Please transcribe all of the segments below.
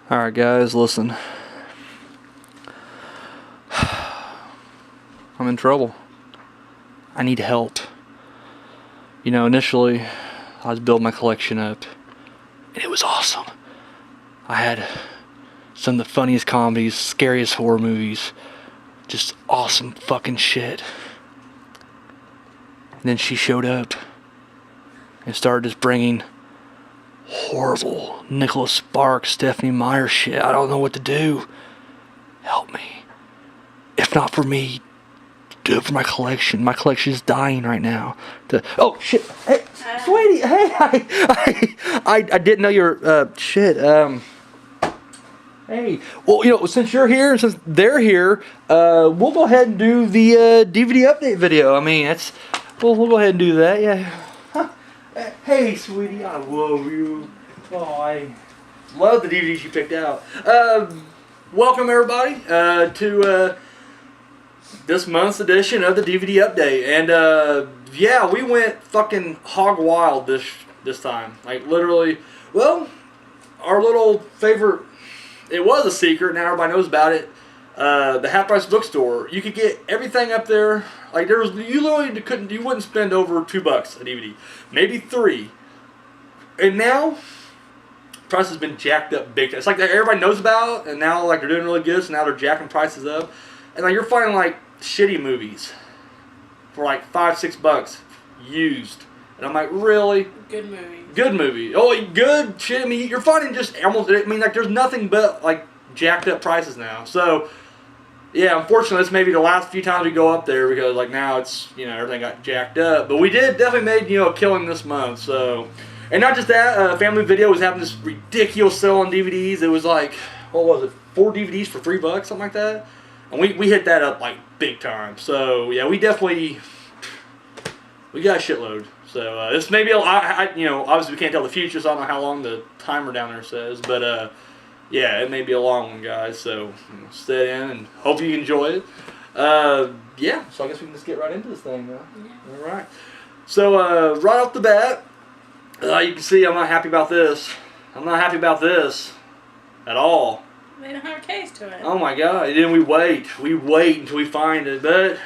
Alright guys, listen. I'm in trouble. I need help. You know, initially, I was building my collection up, and it was awesome. I had some of the funniest comedies, scariest horror movies, just awesome fucking shit. And then she showed up and started just bringing horrible Nicholas Sparks, Stephanie Meyer shit. I don't know what to do. Help me. If not for me, do it for my collection. My collection is dying right now. Oh shit! Hey, sweetie. Hey, I didn't know you're shit. Hey, well, you know, since you're here and since they're here, we'll go ahead and do the DVD update video. I mean, we'll go ahead and do that. Yeah. Huh. Hey, sweetie, I love you. Oh, I love the DVDs you picked out. Welcome everybody to this month's edition of the DVD update, and yeah, we went fucking hog wild this time. Like literally, well, our little favorite. It was a secret. Now everybody knows about it. The Half Price Bookstore. You could get everything up there. Like you literally you wouldn't spend over $2 a DVD, maybe $3. And now, price has been jacked up big time. It's like that everybody knows about, and now like they're doing really good. So now they're jacking prices up, and like you're finding like shitty movies for like $5-6 used. And I'm like, really? Good movie. Good movie. Oh, good shit. I mean, you're finding just almost. I mean, like, there's nothing but like jacked up prices now. So, yeah, unfortunately, it's maybe the last few times we go up there because like now it's everything got jacked up. But we did definitely made a killing this month. So, and not just that, Family Video was having this ridiculous sale on DVDs. It was like, what was it? 4 DVDs for $3, something like that. And we hit that up like big time. So yeah, we got a shitload. So this may be obviously we can't tell the future, so I don't know how long the timer down there says, but yeah, it may be a long one, guys. So stay in and hope you enjoy it. Yeah, so I guess we can just get right into this thing now. Yeah. All right. So right off the bat, you can see I'm not happy about this. I'm not happy about this at all. They don't have a case to it. Oh my god! And then we wait. We wait until we find it, but.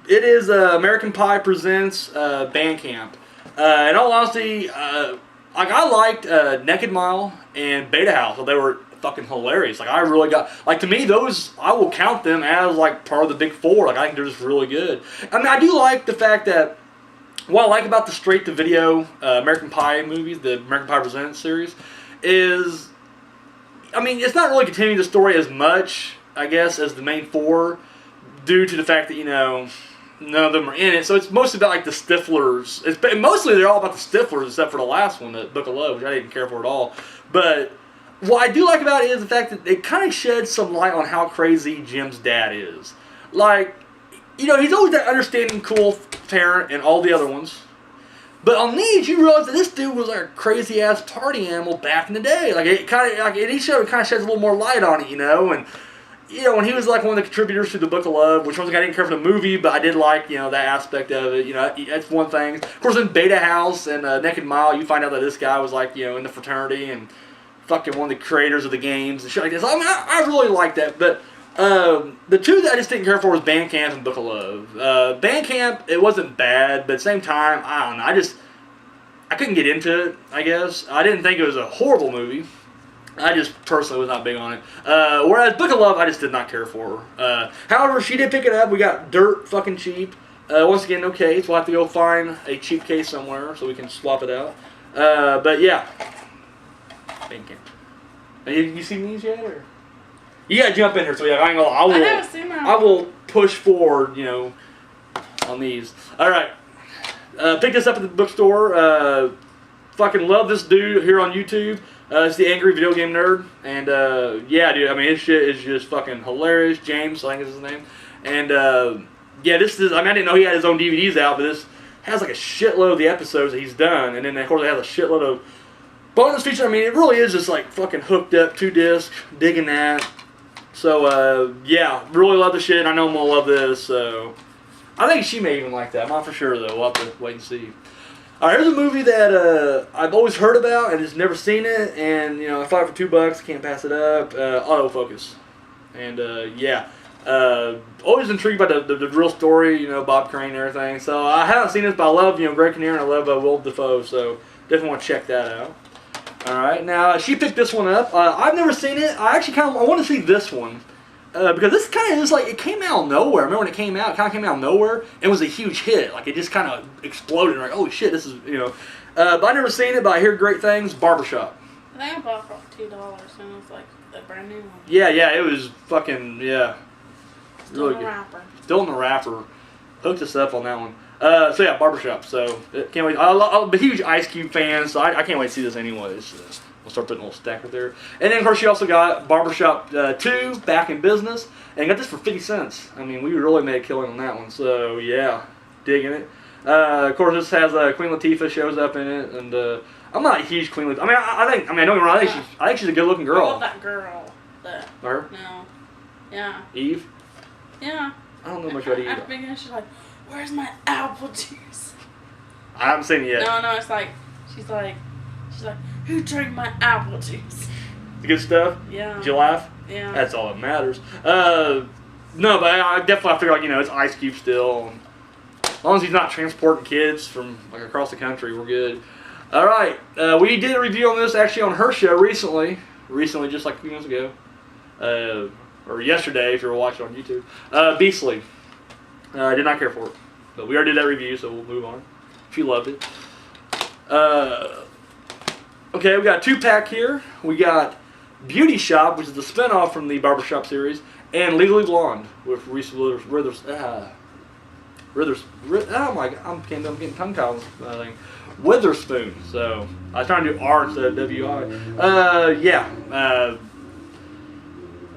It is American Pie Presents Bandcamp. In all honesty, I liked Naked Mile and Beta House. So they were fucking hilarious. Like I really got to me those I will count them as like part of the big four. Like I think they're just really good. I mean I do like the fact that what I like about the straight to video American Pie movies, the American Pie Presents series, is I mean it's not really continuing the story as much I guess as the main four. Due to the fact that none of them are in it, so it's mostly about like the Stiflers. Mostly they're all about the Stiflers, except for the last one, the Book of Love, which I didn't care for at all. But what I do like about it is the fact that it kind of sheds some light on how crazy Jim's dad is. Like, he's always that understanding, cool parent, and all the other ones. But on these, you realize that this dude was like a crazy ass party animal back in the day. Like it kind of like in each show, it kind of sheds a little more light on it, and. When he was like one of the contributors to the Book of Love, which I didn't care for the movie, but I did like, that aspect of it. That's one thing. Of course, in Beta House and Naked Mile, you find out that this guy was like, in the fraternity and fucking one of the creators of the games and shit like this. I mean, I really like that. But the two that I just didn't care for was Bandcamp and Book of Love. Bandcamp, it wasn't bad, but at the same time, I don't know. I couldn't get into it, I guess. I didn't think it was a horrible movie. I just personally was not big on it. Whereas Book of Love, I just did not care for. However, she did pick it up. We got dirt fucking cheap. Once again, no case. We'll have to go find a cheap case somewhere so we can swap it out. But yeah. Bandcamp. You seen these yet? Or? You gotta jump in here, so yeah, I ain't gonna lie. I haven't seen them. I will push forward, on these. Alright. Picked this up at the bookstore. Fucking love this dude here on YouTube. It's the Angry Video Game Nerd, and yeah, dude. I mean, his shit is just fucking hilarious. James, I think is his name, and yeah, this is. I mean, I didn't know he had his own DVDs out, but this has like a shitload of the episodes that he's done, and then of course it has a shitload of bonus features. I mean, it really is just like fucking hooked up 2-disc, digging that. So yeah, really love the shit. I know I'm gonna love this. So I think she may even like that. I'm not for sure though. We'll have to wait and see. All right, here's a movie that I've always heard about and just never seen it, and I thought for $2, can't pass it up. Autofocus, and always intrigued by the real story, Bob Crane and everything. So I haven't seen this, but I love Greg Kinnear and I love Will Dafoe, so definitely want to check that out. All right, now she picked this one up. I've never seen it. I actually I want to see this one. Because this kind of is like, it came out of nowhere. Remember when it came out? It kind of came out of nowhere. It was a huge hit. Like, it just kind of exploded. Like, holy shit, this is, but I've never seen it, but I hear great things. Barbershop. I think I bought it for $2 and it was like a brand new one. Yeah, it was fucking, yeah. Still really in the good. wrapper. Still in the wrapper. Hooked us up on that one. So yeah, Barbershop. So, can't wait. I'm a huge Ice Cube fan, so I can't wait to see this anyways. We'll start putting a little stack right there. And then, of course, she also got Barbershop 2, Back in Business, and got this for 50 cents. I mean, we really made a killing on that one, so yeah, digging it. Of course, this has Queen Latifah shows up in it, and I'm not a huge Queen Latifah. I don't get me wrong, I think she's a good-looking girl. I love that girl. Her? No. Yeah. Eve? Yeah. I don't know much about Eve. At the beginning, she's like, "Where's my apple juice?" I haven't seen it yet. No, it's like, she's like, "Who drank my apple juice?" The good stuff? Yeah. Did you laugh? Yeah. That's all that matters. No, but I definitely figure, it's Ice Cube still. As long as he's not transporting kids from across the country, we're good. All right, we did a review on this actually on her show recently, just like a few minutes ago, or yesterday if you were watching on YouTube. Beastly. I did not care for it, but we already did that review, so we'll move on. She loved it. Okay, we got a 2-pack here. We got Beauty Shop, which is the spinoff from the Barbershop series, and Legally Blonde with Reese oh my god, I'm getting tongue-tied. Witherspoon. So I was trying to do R instead of W-I.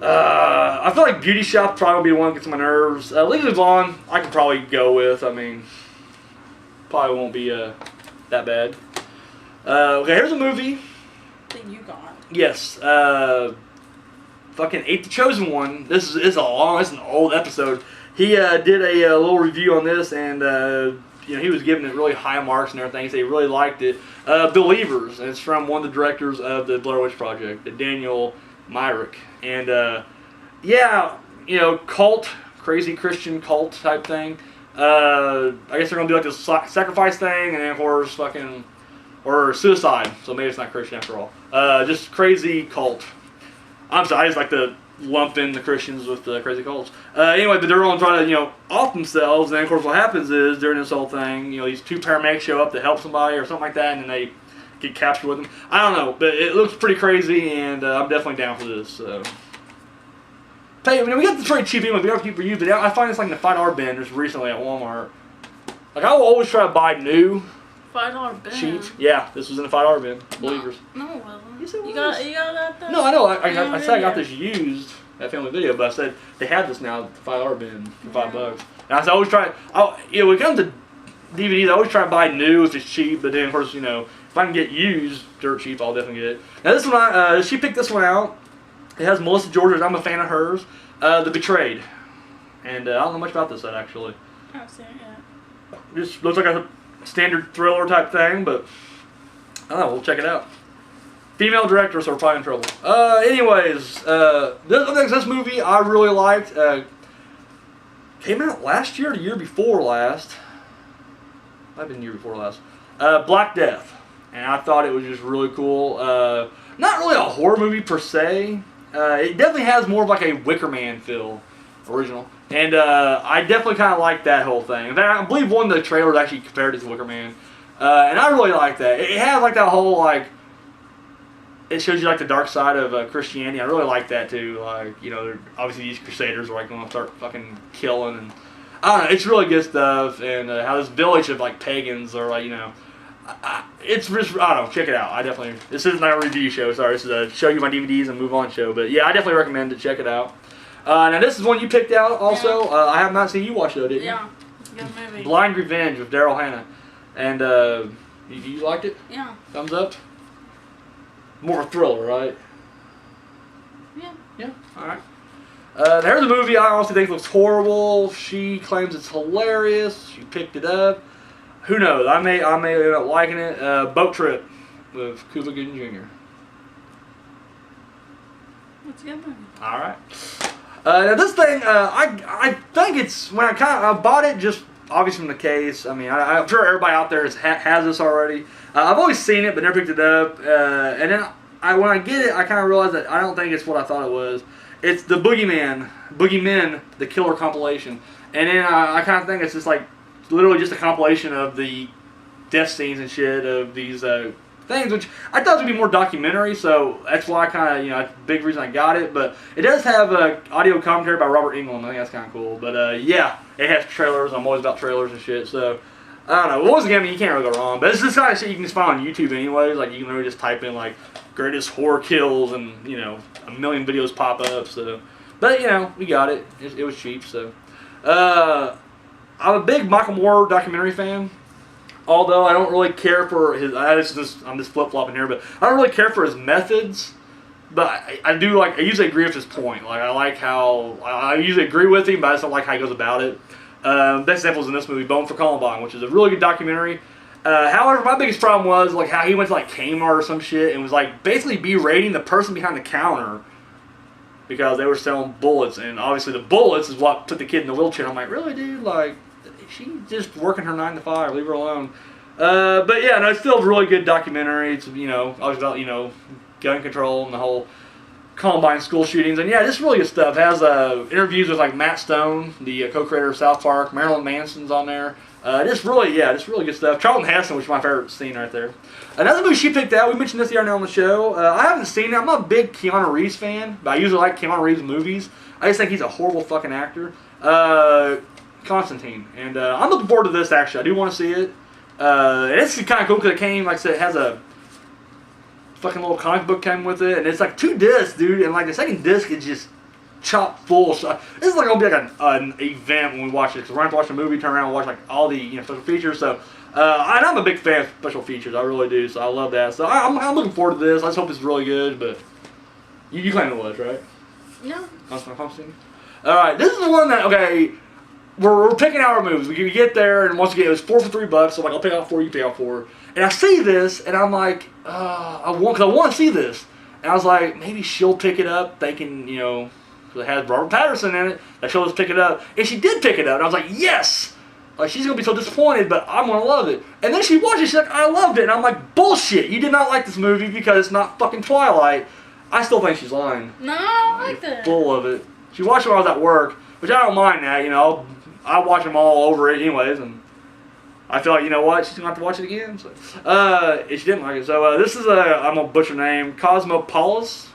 I feel like Beauty Shop probably will be the one that gets on my nerves. Legally Blonde, I could probably go with. I mean, probably won't be that bad. Okay, here's a movie. That you got. Yes. Fucking Ate the Chosen One. This is an old episode. He did a little review on this, and he was giving it really high marks and everything. He said he really liked it. Believers. And it's from one of the directors of the Blair Witch Project, Daniel Myrick. And cult, crazy Christian cult type thing. I guess they're gonna do like this sacrifice thing, and then of course or suicide. So maybe it's not Christian after all. Just crazy cult. I'm sorry, I just like to lump in the Christians with the crazy cults. Anyway, but they're all trying to off themselves, and then of course what happens is during this whole thing, these 2 paramedics show up to help somebody or something like that, and then they get captured with them. I don't know, but it looks pretty crazy, and I'm definitely down for this. So. Hey, we got the trade cheap anyway. We got to keep for you, but I find it's like in the $5 bin just recently at Walmart. Like I will always try to buy new. $5 bin. Cheap. Yeah, this was in the $5 bin. Believers. No, it wasn't. Yes, it was. You got that? No, I know. I said I got this used at Family Video, but I said they had this now at the $5 bin for $5. And I said I always try. When it comes to DVDs, I always try to buy new if it's cheap. But then of course if I can get used dirt cheap, I'll definitely get it. Now this one, she picked this one out. It has Melissa George, I'm a fan of hers. The Betrayed. And I don't know much about this yet, actually. I haven't seen it yet. Just looks like a standard thriller type thing, but I don't know, we'll check it out. Female director, so we're probably in trouble. Anyways, this movie I really liked. Came out last year or the year before last. Might have been the year before last. Black Death. And I thought it was just really cool. Not really a horror movie per se. It definitely has more of like a Wicker Man feel, original. And I definitely kind of like that whole thing. In fact, I believe one of the trailers actually compared it to Wicker Man. And I really like that. It has like that whole it shows you like the dark side of Christianity. I really like that too. Obviously these crusaders are going to start fucking killing, and I don't know. It's really good stuff. And how this village of pagans are it's just, I don't know, check it out. This isn't a review show, sorry, this is a show you my DVDs and move on show, but yeah, I definitely recommend it, check it out. Now this is one you picked out also, I have not seen you watch though, did you? Yeah, it's a good movie. Blind Revenge with Daryl Hannah, and you liked it? Yeah. Thumbs up? More of a thriller, right? Yeah. Yeah, alright. There's a movie I honestly think looks horrible, she claims it's hilarious, she picked it up. Who knows? I may end up liking it. Boat Trip with Cuba Gooding Jr. What's the other one? All right. Now this thing, I think it's when I bought it just obviously from the case. I mean, I'm sure everybody out there has this already. I've always seen it, but never picked it up. And then when I get it, I kind of realize that I don't think it's what I thought it was. It's the Boogeymen, the Killer compilation. And then I kind of think it's just like literally just a compilation of the death scenes and shit of these things, which I thought would be more documentary, so that's why I kind of, big reason I got it. But it does have audio commentary by Robert Englund. I think that's kind of cool. But yeah, it has trailers. I'm always about trailers and shit, so I don't know. Once again, you can't really go wrong. But it's this kind of shit you can just find on YouTube anyways. Like, you can literally just type in, like, greatest horror kills and, a million videos pop up, so. But, we got it. It was cheap, so. I'm a big Michael Moore documentary fan. Although I don't really care for his, I'm just flip-flopping here, but I don't really care for his methods. But I do I usually agree with his point. Like, I like how, I usually agree with him, but I just don't like how he goes about it. Best example is in this movie, Bone for Columbine, which is a really good documentary. However, my biggest problem was, how he went to, Kmart or some shit and was, basically berating the person behind the counter because they were selling bullets. And obviously the bullets is what put the kid in the wheelchair. I'm like, really, dude? She's just working her 9 to 5. Leave her alone. But yeah, no, it's still a really good documentary. It's always about gun control and the whole Columbine school shootings. And yeah, just really good stuff. It has interviews with Matt Stone, the co-creator of South Park. Marilyn Manson's on there. Just really good stuff. Charlton Heston, which is my favorite scene right there. Another movie she picked out. We mentioned this the other night on the show. I haven't seen it. I'm not a big Keanu Reeves fan, but I usually like Keanu Reeves movies. I just think he's a horrible fucking actor. Constantine, and I'm looking forward to this. Actually, I do want to see it. And it's kind of cool because it came, like I said, it has a fucking little comic book came with it, and it's 2 discs, dude. And the second disc is just chock full. So this is gonna be an event when we watch it because we're gonna have to watch the movie, turn around, and watch all the special features. So and I'm a big fan of special features. I really do. So I love that. So I'm looking forward to this. I just hope it's really good. But you claim it was, right? No. Constantine. All right, this is the one that We're picking out our movies. We get there, and once again, it was 4 for $3. So I'll pick out 4, you pick out 4. And I see this, and I'm like, I want to see this. And I was like, maybe she'll pick it up, thinking, because it has Robert Pattinson in it, that she'll just pick it up. And she did pick it up, and I was like, yes! She's going to be so disappointed, but I'm going to love it. And then she watched it, she's like, I loved it. And I'm like, bullshit, you did not like this movie because it's not fucking Twilight. I still think she's lying. No, I like that. Full of it. She watched it when I was at work, which I don't mind that, I watch them all over it anyways, and I feel like, she's going to have to watch it again. So, she didn't like it. So, this is I'm going to butcher name, Cosmopolis?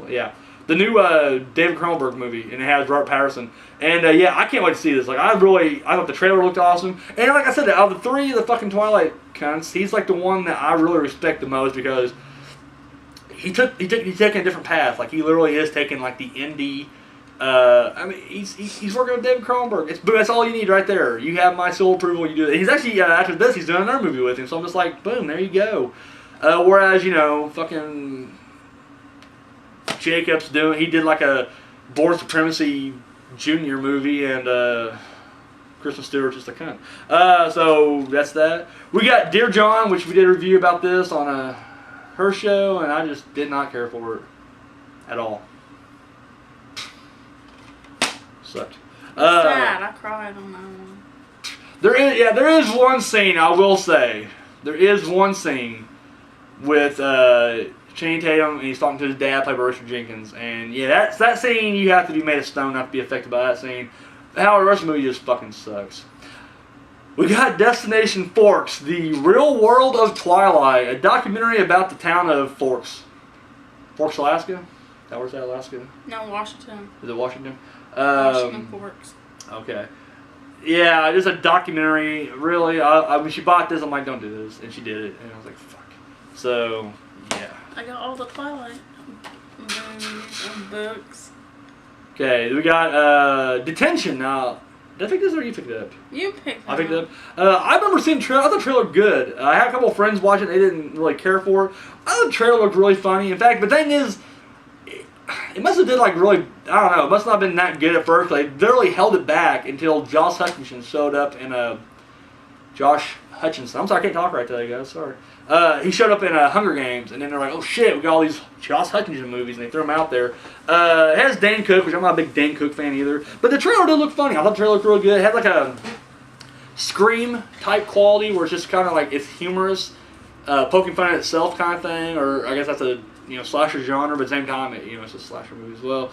Yeah. The new David Cronenberg movie, and it has Robert Pattinson. And, yeah, I can't wait to see this. I thought the trailer looked awesome. And like I said, out of the 3 of the fucking Twilight cunts, he's the one that I really respect the most because he's taking a different path. He literally is taking, the indie... he's working with David Cronenberg. That's all you need right there. You have my sole approval. You do it. He's actually after this, he's doing another movie with him. So I'm just like, boom, there you go. Whereas fucking Jacobs he did a Board Supremacy Junior movie, and Kristen Stewart's just a cunt. So that's that. We got Dear John, which we did a review about this on her show, and I just did not care for it at all. Sucked. Sad. I cried on that one. There is one scene I will say. There is one scene with Channing Tatum, and he's talking to his dad, played by Richard Jenkins, and yeah, that scene you have to be made of stone not to be affected by that scene. However, the rest of the movie just fucking sucks. We got Destination Forks, the real world of Twilight, a documentary about the town of Forks, Alaska. Is that where's that, Alaska? No, Washington. Is it Washington? Washington Forks. Okay. Yeah, it's a documentary. Really, when she bought this, I'm like, don't do this, and she did it, and I was like, fuck. So, yeah. I got all the Twilight movies and books. Okay, we got Detention. Now, did I pick this or you picked it up? You picked it I picked it up. I remember seeing the trailer. I thought the trailer looked good. I had a couple of friends watch it. They didn't really care for it. I thought the trailer looked really funny. In fact, the thing is, it must have been really, I don't know, it must not have been that good at first. They literally held it back until Josh Hutcherson showed up in a Josh Hutcherson. I'm sorry, I can't talk right today, guys. Sorry. He showed up in Hunger Games, and then they're like, oh shit, we got all these Josh Hutcherson movies, and they threw him out there. It has Dane Cook, which I'm not a big Dane Cook fan either. But the trailer did look funny. I thought the trailer looked really good. It had like a Scream type quality where it's just kind of like it's humorous, poking fun at itself kind of thing, or I guess that's a slasher genre, but at the same time it's a slasher movie as well.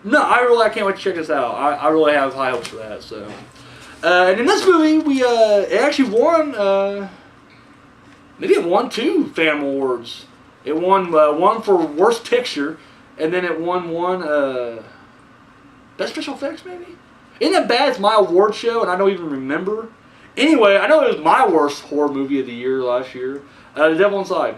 No, I can't wait to check this out. I really have high hopes for that. So, and in this movie it actually won maybe it won 2 Fan Awards. It won one for Worst Picture, and then it won one Best Special Effects maybe. Isn't that bad? It's my award show, and I don't even remember. Anyway, I know it was my worst horror movie of the year last year. The Devil Inside.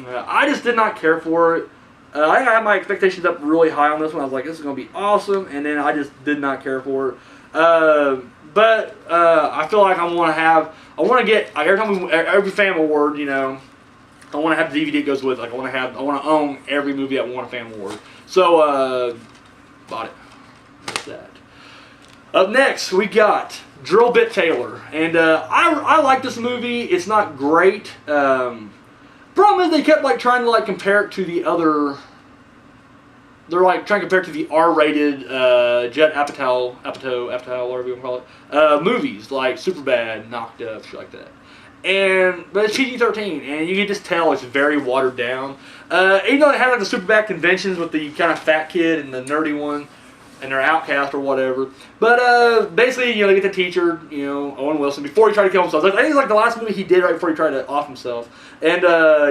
I just did not care for it. I think I had my expectations up really high on this one. I was like, this is going to be awesome, and then I just did not care for it. But I feel like I want to get, like, every Fan Award, I want to have the DVD that goes with it. Like, I want to own every movie that won a Fan Award. So, bought it. That's that. Up next, we got Drill Bit Taylor, and I like this movie. It's not great. Problem is they kept trying to compare it to the other. They're trying to compare it to the R-rated Judd Apatow, whatever you want to call it, movies like Superbad, Knocked Up, shit like that. But it's PG-13, and you can just tell it's very watered down. Even though it had the Superbad conventions with the kind of fat kid and the nerdy one. And they're outcast or whatever. But basically, they get the teacher, Owen Wilson, before he tried to kill himself. I think it's like the last movie he did right before he tried to off himself. And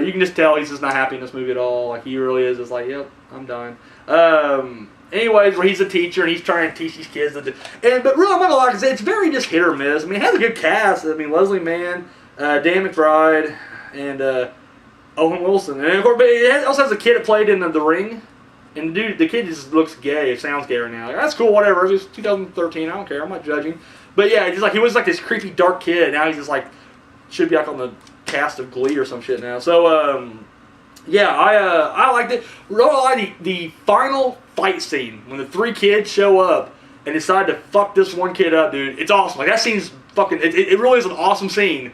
you can just tell he's just not happy in this movie at all. Like, he really is just like, yep, I'm done. Anyways, where he's a teacher and he's trying to teach these kids. But really, I'm not gonna lie, because it's very just hit or miss. I mean, it has a good cast. I mean, Leslie Mann, Dan McBride, and Owen Wilson. And of course, but it also has a kid that played in The Ring. And the kid just looks gay. It sounds gay right now. Like, that's cool, whatever. It was 2013. I don't care. I'm not judging. But yeah, just he was this creepy dark kid. Now he's just should be on the cast of Glee or some shit now. So yeah, I liked it. Really, the final fight scene when the 3 kids show up and decide to fuck this one kid up, dude. It's awesome. That scene's fucking. It really is an awesome scene.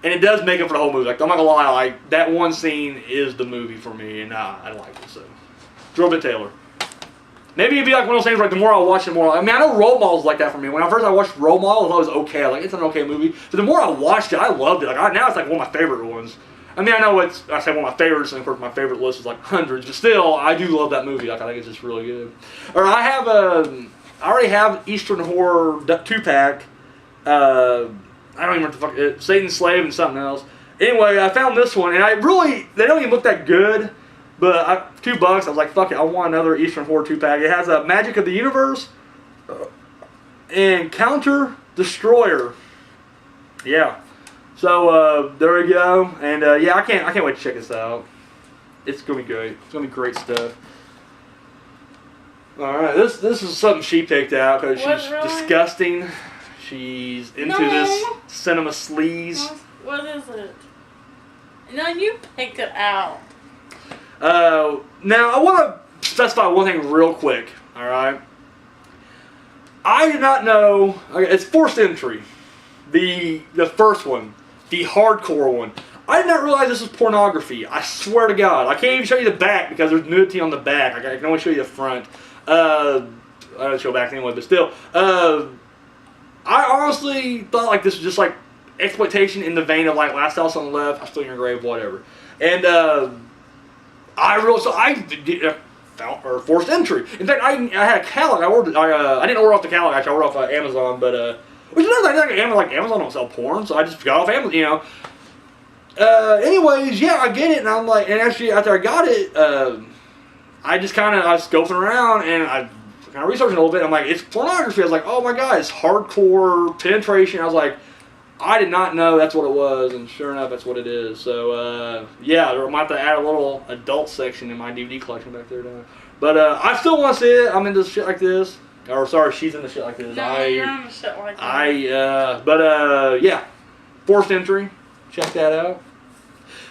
And it does make it for the whole movie. I'm not gonna lie. That one scene is the movie for me, and I like it so. Drill Bit Taylor. Maybe it'd be one of those things the more I watch it, the more. I mean, I know Role Model's like that for me. When I first watched Role Model, I thought it was okay. It's an okay movie. But the more I watched it, I loved it. Now it's one of my favorite ones. I mean, I know I say one of my favorites, and of course my favorite list is hundreds. But still, I do love that movie. I think it's just really good. Or I already have Eastern Horror 2-pack. I don't even remember what the fuck. Satan's Slave and something else. Anyway, I found this one, and they don't even look that good. But $2, I was like, fuck it, I want another Eastern Horror 2-pack. It has Magic of the Universe and Counter Destroyer. Yeah. So there we go. And yeah, I can't wait to check this out. It's gonna be great. It's gonna be great stuff. All right, this is something she picked out because she's disgusting. She's into this cinema sleaze. What is it? No, you picked it out. Now, I want to specify one thing real quick, alright? I did not know, it's Forced Entry, the first one, the hardcore one. I did not realize this was pornography, I swear to God. I can't even show you the back because there's nudity on the back. I can only show you the front. I don't show back anyway, but still. I honestly thought this was just exploitation in the vein of Last House on the Left, I Still in Your Grave, whatever. And, I found Forced Entry. In fact, I had a catalog. I didn't order off the catalog. Actually, I ordered off Amazon, but which is another thing. Amazon don't sell porn, so I just got off Amazon. Anyways, yeah, I get it, and I'm and actually after I got it, I was scoping around and I kind of researching a little bit. I'm it's pornography. I was oh my god, it's hardcore penetration. I was I did not know that's what it was, and sure enough, that's what it is. So, yeah, I might have to add a little adult section in my DVD collection back there now. But I still want to see it. I'm into shit like this. Or, sorry, she's into shit like this. No, you're into shit like that. Yeah. Forced Entry. Check that out.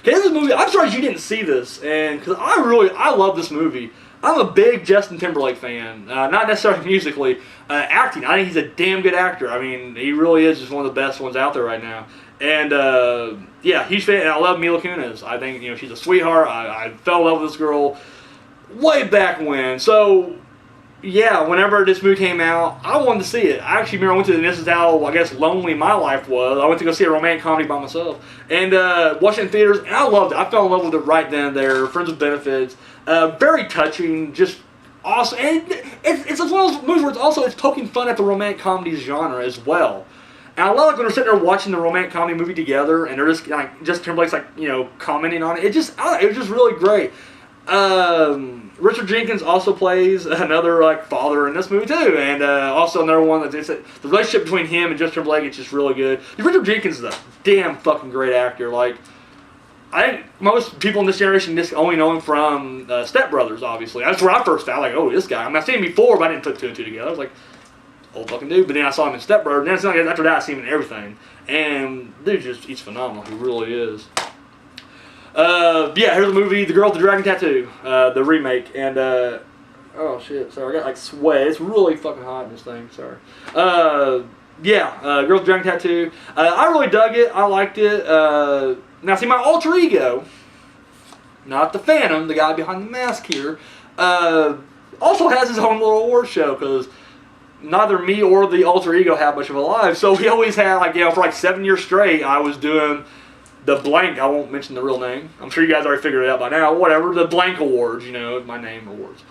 Okay, this movie, I'm surprised you didn't see this, and because I love this movie. I'm a big Justin Timberlake fan. Not necessarily musically, acting. I think he's a damn good actor. I mean, he really is just one of the best ones out there right now. And yeah, huge fan. And I love Mila Kunis. I think she's a sweetheart. I fell in love with this girl way back when. So yeah, whenever this movie came out, I wanted to see it. I actually remember I went to, and this is how, I guess, lonely my life was. I went to go see a romantic comedy by myself. And watched it in theaters, and I loved it. I fell in love with it right then and there. Friends with Benefits. Very touching, just awesome. And it's one of those movies where it's poking fun at the romantic comedy genre as well. And I love when they're sitting there watching the romantic comedy movie together, and they're just Justin Timberlake's commenting on it. It was just really great. Richard Jenkins also plays another father in this movie too, and also another one that the relationship between him and Justin Timberlake is just really good. Richard Jenkins is a damn fucking great actor. I think most people in this generation just only know him from Step Brothers. Obviously, that's where I first found this guy. I mean, I've seen him before, but I didn't put two and two together. I was like, old fucking dude. But then I saw him in Step Brothers, and then after that I see him in everything. And dude, he's phenomenal. He really is. Yeah, here's the movie, The Girl with the Dragon Tattoo, the remake, and, oh shit, sorry, I got sweat, it's really fucking hot in this thing, sorry. Yeah, Girl with the Dragon Tattoo, I really dug it, I liked it. Now see, my alter ego, not the Phantom, the guy behind the mask here, also has his own little award show, because neither me or the alter ego have much of a life, so we always had, for 7 years straight, I was doing the blank, I won't mention the real name. I'm sure you guys already figured it out by now. Whatever, the blank awards, my name awards.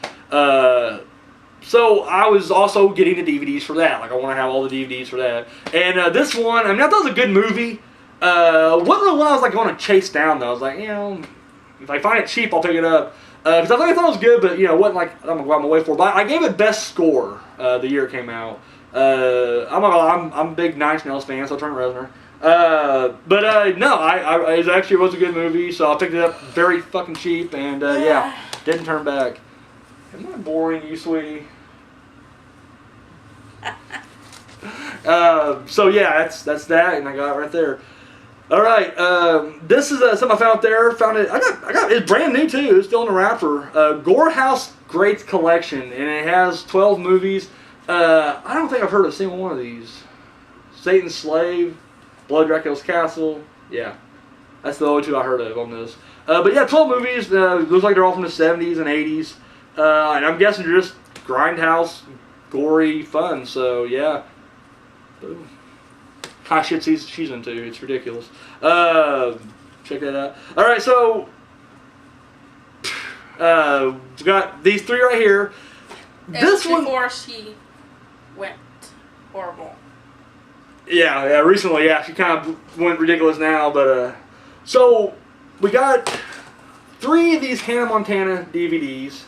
So I was also getting the DVDs for that. I want to have all the DVDs for that. And this one, I thought it was a good movie. Wasn't the one I was going to chase down though. I was like, if I find it cheap, I'll pick it up. Because I thought it was good, but it wasn't I'm going to go out my way for it. But I gave it best score the year it came out. I'm a big Nine Inch Nails fan, so Trent Reznor. But no, it actually was a good movie, so I picked it up very fucking cheap, and yeah, didn't turn back. Am I boring you, sweetie? So yeah, that's that, and I got it right there. All right, this is something I found out there. Found it. I got it's brand new too. It's still in the wrapper. Gorehouse Greats Collection, and it has 12 movies. I don't think I've heard of a single one of these. Satan's Slave, Blood Dracula's Castle. Yeah, that's the only two I heard of on this. But yeah, 12 movies. Looks like they're all from the 70s and 80s. And I'm guessing they're just grindhouse, gory fun. So yeah. Boom. Kind of shit she's into. It's ridiculous. Check that out. Alright, so we got these three right here. This one before she went horrible. Yeah, recently, yeah, she kind of went ridiculous now, but, so, we got 3 of these Hannah Montana DVDs.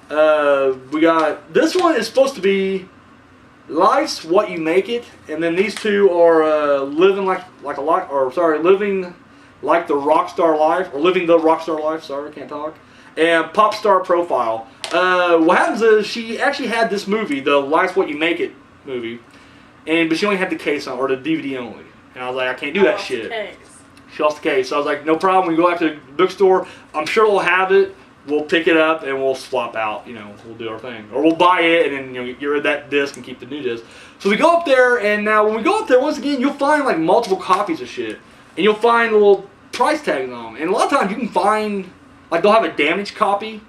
We got, this one is supposed to be Life's What You Make It, and then these 2 are, living like living like the rockstar life, or living the rockstar life, sorry, I can't talk, and Pop Star Profile. What happens is, she actually had this movie, the Life's What You Make It movie, but she only had the case on, or the DVD only. And I was like, I can't do that shit. She lost the case. So I was like, no problem. We go out to the bookstore. I'm sure they'll have it. We'll pick it up and we'll swap out. We'll do our thing. Or we'll buy it and then get rid of that disc and keep the new disc. So we go up there, and now when we go up there, once again, you'll find multiple copies of shit. And you'll find little price tags on them. And a lot of times you can find, they'll have a damaged copy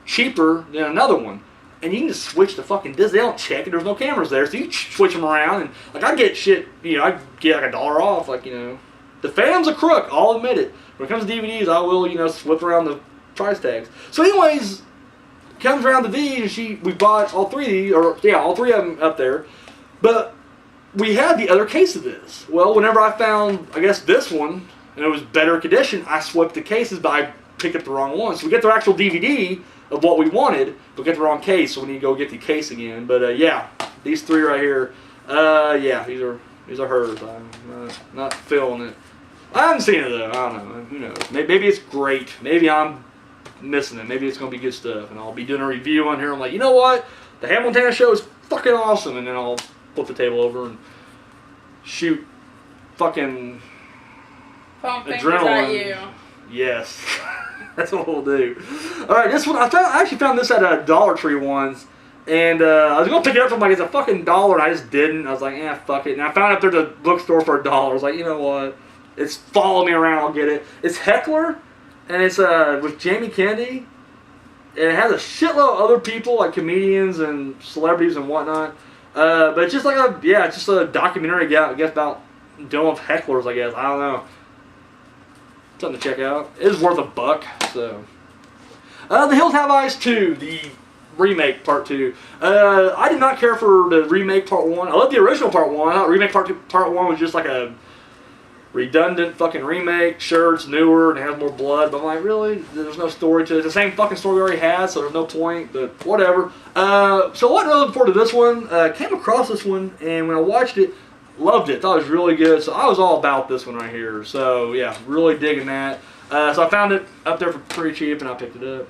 cheaper than another one. And you can just switch the fucking disc. They don't check it. There's no cameras there. So you switch them around. And, I get shit, I get $1 off. The Phantom's a crook. I'll admit it. When it comes to DVDs, I will, flip around the price tags. So anyways, comes around to these, and we bought all 3 of these, all 3 of them up there. But we had the other case of this. Well, whenever I found, I guess, this one, and it was better condition, I swapped the cases, but I picked up the wrong one. So we get the actual DVD of what we wanted, but get the wrong case, so we need to go get the case again. But yeah, these 3 right here, yeah, these are hers. I'm not feeling it. I haven't seen it though. I don't know. Who knows? Maybe it's great. Maybe I'm missing it. Maybe it's gonna be good stuff, and I'll be doing a review on here. I'm like, you know what? The Hannah Montana show is fucking awesome, and then I'll flip the table over and shoot fucking adrenaline at you. Yes. That's what we'll do. All right, this one I actually found this at a Dollar Tree once, and I was gonna pick it up from like it's a fucking $1, and I just didn't. I was like, fuck it. And I found it there at the bookstore for $1. I was like, you know what? It's follow me around. I'll get it. It's Heckler, and it's with Jamie Kennedy, and it has a shitload of other people like comedians and celebrities and whatnot. But it's just like it's just a documentary, I guess, about dealing with hecklers. I guess I don't know. Something to check out. It is worth $1, so. The Hills Have Eyes 2, the remake part 2. I did not care for the remake part 1. I love the original part 1. I thought remake part 1 was just like a redundant fucking remake. Sure, it's newer and it has more blood, but I'm like, really? There's no story to it. It's the same fucking story we already had, so there's no point, but whatever. So what I look forward to this one. Came across this one, and when I watched it, loved it. Thought it was really good. So I was all about this one right here. So yeah, really digging that. So I found it up there for pretty cheap, and I picked it up.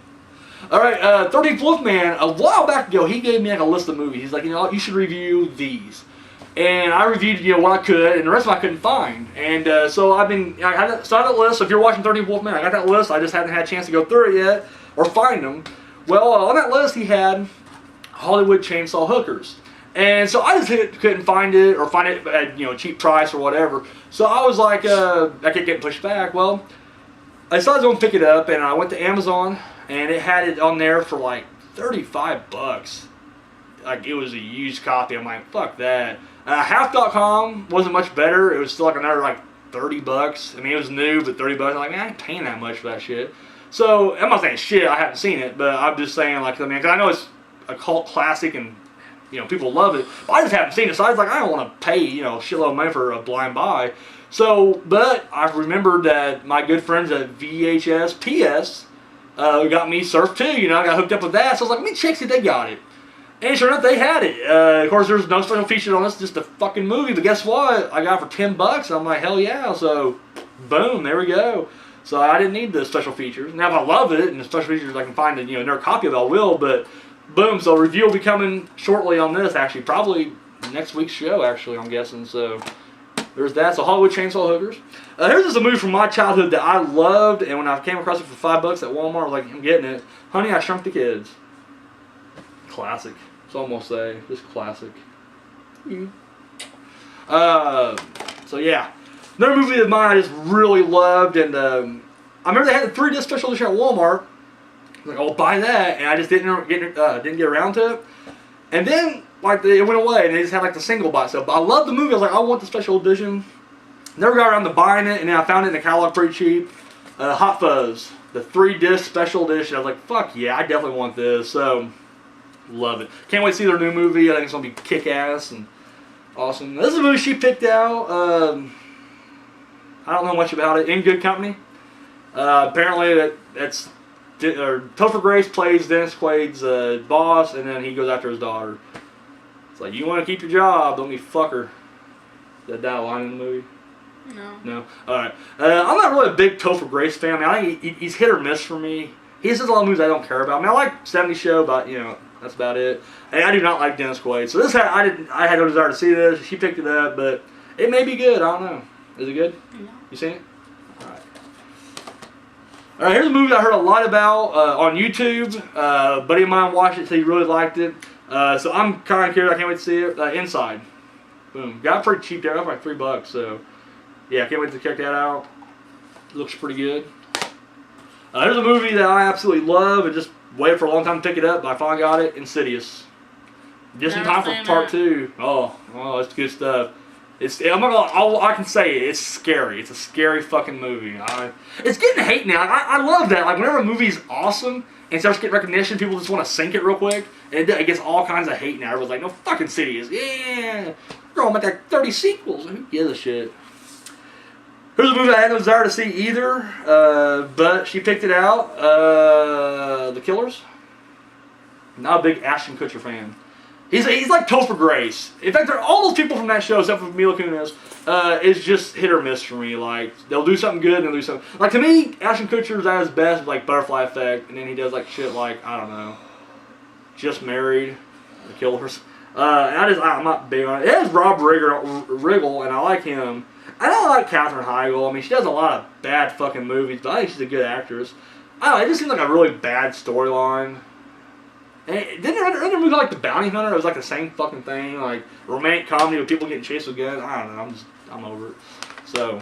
All right, 13th Wolfman. A while back ago, he gave me like a list of movies. He's like, you know, you should review these. And I reviewed, what I could, and the rest of it I couldn't find. And so I had that list. So if you're watching 13th Wolfman, I got that list. I just hadn't had a chance to go through it yet or find them. Well, on that list, he had Hollywood Chainsaw Hookers. And so I just couldn't find it or find it at a cheap price or whatever. So I was like, I kept getting pushed back. Well, I decided to go pick it up, and I went to Amazon, and it had it on there for like $35. Like it was a used copy. I'm like, fuck that. Half.com wasn't much better. It was still like another like $30. I mean, it was new, but $30. I'm like, man, I ain't paying that much for that shit. So I'm not saying shit. I haven't seen it, but I'm just saying like, I mean, 'cause I know it's a cult classic and people love it. But I just haven't seen it, so I was like, I don't want to pay, a shitload of money for a blind buy. So, but I remembered that my good friends at VHS PS got me Surf 2. I got hooked up with that. So I was like, let me check see if they got it. And sure enough, they had it. Of course, there's no special features on this, just a fucking movie. But guess what? I got it for $10. I'm like, hell yeah. So, boom, there we go. So I didn't need the special features. Now, if I love it and the special features I can find another copy of it, I will. But boom, so a review will be coming shortly on this, actually. Probably next week's show, actually, I'm guessing. So there's that. So Hollywood Chainsaw Hookers. Here's just a movie from my childhood that I loved, and when I came across it for $5 at Walmart, I was like, I'm getting it. Honey, I Shrunk the Kids. Classic. That's all I'm going to say. Just classic. So yeah. Another movie of mine I just really loved, and I remember they had the 3-disc special edition at Walmart. I was like, I'll buy that, and I just didn't get around to it. And then it went away, and they just had like the single box stuff. But I loved the movie. I was like, I want the special edition. Never got around to buying it, and then I found it in the catalog pretty cheap. Hot Fuzz, the 3-disc special edition. I was like, fuck yeah, I definitely want this. So love it. Can't wait to see their new movie. I think it's gonna be kick-ass and awesome. This is a movie she picked out. I don't know much about it. In Good Company. Apparently that's Topher Grace plays Dennis Quaid's boss, and then he goes after his daughter. It's like, you want to keep your job, don't be fucker. Is that line in the movie? No? Alright. I'm not really a big Topher Grace fan. I think he's hit or miss for me. He has a lot of movies I don't care about. I like 70s Show, but, that's about it. And I do not like Dennis Quaid. So I had no desire to see this. She picked it up, but it may be good. I don't know. Is it good? No. You seen it? Alright, here's a movie I heard a lot about on YouTube. A buddy of mine watched it, so he really liked it. So I'm kind of curious. I can't wait to see it. Inside. Boom. Got it pretty cheap there. Got it for like $3. So, yeah, I can't wait to check that out. It looks pretty good. There's a movie that I absolutely love and just waited for a long time to pick it up, but I finally got it. Insidious. Just in time for part 2. Oh, it's good stuff. I'm not gonna. All I can say is it's scary. It's a scary fucking movie. It's getting hate now. I love that. Like whenever a movie's awesome and starts getting recognition, people just want to sink it real quick, and it gets all kinds of hate now. Everyone's like, "No fucking Insidious. Yeah, we're gonna make like 30 sequels. Who gives a shit?" Here's a movie I had no desire to see either, but she picked it out. The Killers. Not a big Ashton Kutcher fan. He's like Topher Grace. In fact, all those people from that show, except for Mila Kunis, is just hit or miss for me. Like, they'll do something good and they'll do something. Like, to me, Ashton Kutcher's at his best with, like, Butterfly Effect, and then he does, like, shit like, I don't know, Just Married, The Killers. I'm not big on it. It has Rob Riggle, and I like him. I don't like Katherine Heigl. I mean, she does a lot of bad fucking movies, but I think she's a good actress. I don't know, it just seemed like a really bad storyline. And didn't there movie like The Bounty Hunter? It was like the same fucking thing, like romantic comedy with people getting chased with guns. I don't know. I'm over it. So,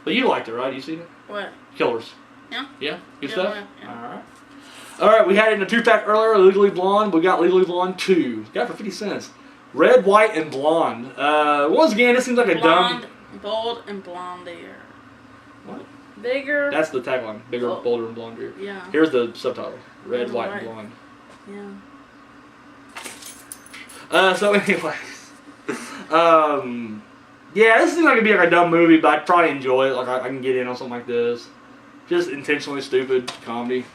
but you liked it, right? You seen it? What? Killers. Yeah. Yeah. Good Yeah, stuff. yeah. All right. All right. We had it in a 2-pack earlier. Legally Blonde. We got Legally Blonde 2. Got it for 50 cents. Red, White, and Blonde. Once again, this seems like a Blonde, dumb. bold, and blondier. What? Bigger. That's the tagline. Bigger, Oh. bolder, and blonder. Yeah. Here's the subtitle. Red, Red, White, White. and Blonde. Yeah. So anyways, yeah, this seems like it'd be like a dumb movie, but I'd probably enjoy it. Like I can get in on something like this. Just intentionally stupid comedy.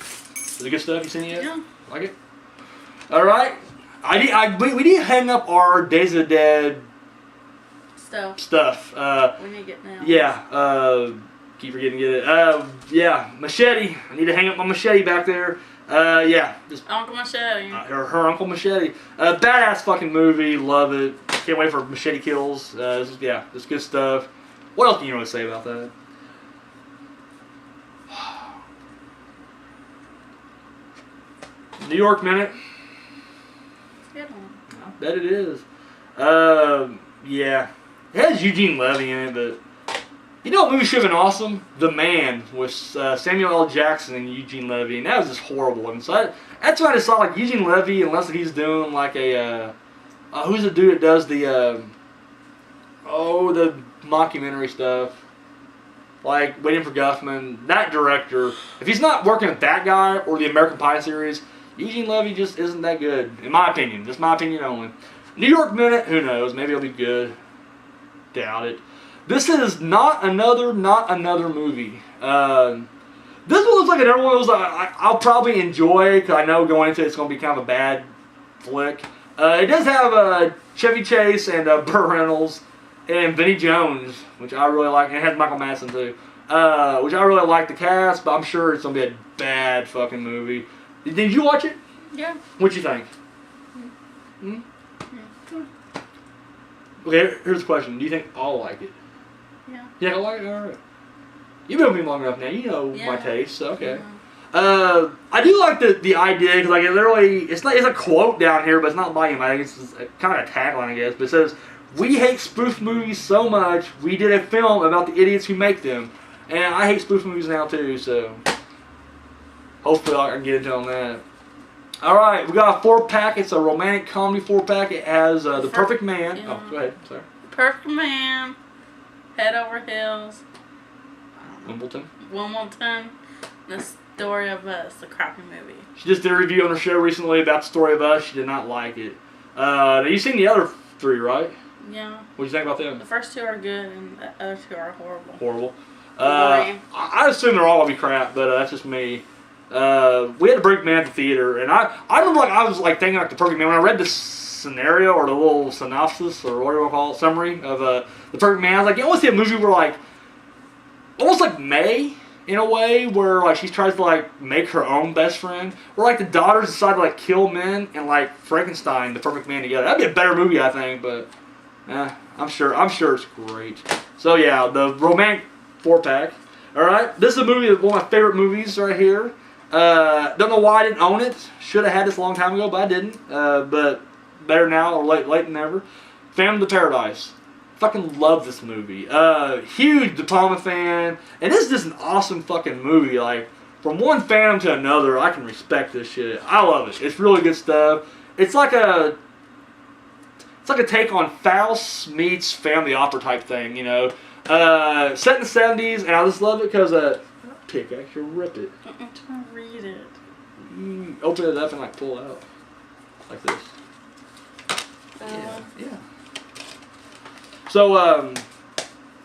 Is it good stuff? You seen it yet? Yeah. Like it? All right. We need to hang up our Days of the Dead stuff. We need to get now. Yeah. Keep forgetting to get it. Yeah. Machete. I need to hang up my machete back there. Yeah. Just Uncle Machete. her Uncle Machete. Badass fucking movie. Love it. Can't wait for Machete Kills. It's good stuff. What else can you really say about that? New York Minute. Good one. I bet it is. Yeah. It has Eugene Levy in it, but you know what movie should have been awesome? The Man with Samuel L. Jackson and Eugene Levy, and that was just horrible. And so that's why I just saw like Eugene Levy, unless he's doing like a who's the dude that does the mockumentary stuff, like Waiting for Guffman. That director, if he's not working with that guy or the American Pie series, Eugene Levy just isn't that good, in my opinion. Just my opinion only. New York Minute, who knows? Maybe it'll be good. Doubt it. This is not another movie. This one looks like another one of those I'll probably enjoy, because I know going into it, it's going to be kind of a bad flick. It does have Chevy Chase and Burt Reynolds and Vinnie Jones, which I really like, and it has Michael Madsen too, which I really like the cast, but I'm sure it's going to be a bad fucking movie. Did you watch it? Yeah. What'd you think? Okay, here's the question. Do you think I'll like it? Yeah. Yeah, I like it? Alright. You've been with me long enough now. You know my Yeah. taste, so okay. Yeah. I do like the idea, because like it literally, it's a quote down here, but it's not by him. I think it's kind of a tagline, I guess. But it says, "We hate spoof movies so much, we did a film about the idiots who make them." And I hate spoof movies now too, so hopefully I can get into on that. Alright, we got a 4-pack. It's a romantic comedy 4-pack. It has The Perfect Man. Yeah. Oh, go ahead. Sorry. Perfect Man. Head Over Heels. Wimbledon. Wimbledon. The Story of Us. The crappy movie. She just did a review on her show recently about The Story of Us. She did not like it. You've seen the other 3, right? Yeah. What'd you think about them? The first 2 are good and the other 2 are horrible. Horrible. Boring. I assume they're all gonna be crap, but that's just me. We had to break Man at the theater, and I remember like I was like thinking like The Perfect Man when I read the scenario or the little synopsis or whatever you want to call it, summary of The Perfect Man. I was like, you want to see a movie where like almost like May in a way, where like she tries to like make her own best friend, where like the daughters decide to like kill men and like Frankenstein The Perfect Man together. That'd be a better movie, I think, but I'm sure it's great. So yeah, the romantic 4-pack. All right, this is a movie, one of my favorite movies right here. Don't know why I didn't own it. Should have had this a long time ago, but I didn't. But better now or late than never. Phantom of the Paradise. Fucking love this movie. Huge De Palma fan, and this is just an awesome fucking movie. Like from one Phantom to another, I can respect this shit. I love it. It's really good stuff. It's like a take on Faust meets Family Opera type thing, you know. Set in the 70s, and I just love it because pickaxe, you rip it. I'm trying to read it. Open it up and like pull it out like this. Yeah. So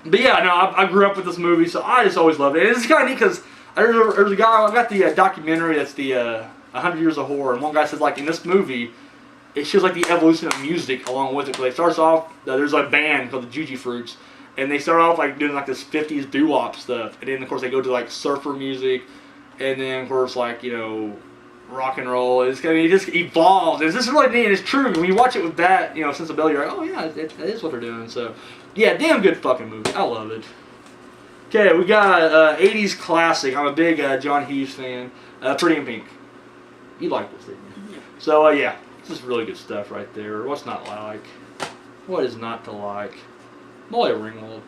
but yeah, no, I grew up with this movie, so I just always loved it. And it's kind of neat because there's a guy. I got the documentary that's the 100 Years of Horror, and one guy says like in this movie, it shows like the evolution of music along with it. Because it starts off there's a band called the Juji Fruits. And they start off like doing like this 50s doo-wop stuff, and then of course they go to like surfer music, and then of course like rock and roll. It just evolves. It's just really neat. And it's true when you watch it with that sensibility. You're like, oh yeah, that is what they're doing. So yeah, damn good fucking movie. I love it. Okay, we got 80s classic. I'm a big John Hughes fan. Pretty in Pink. You like this, didn't you? Yeah. So, yeah, this is really good stuff right there. What's not like? What is not to like? Molly Ringwald.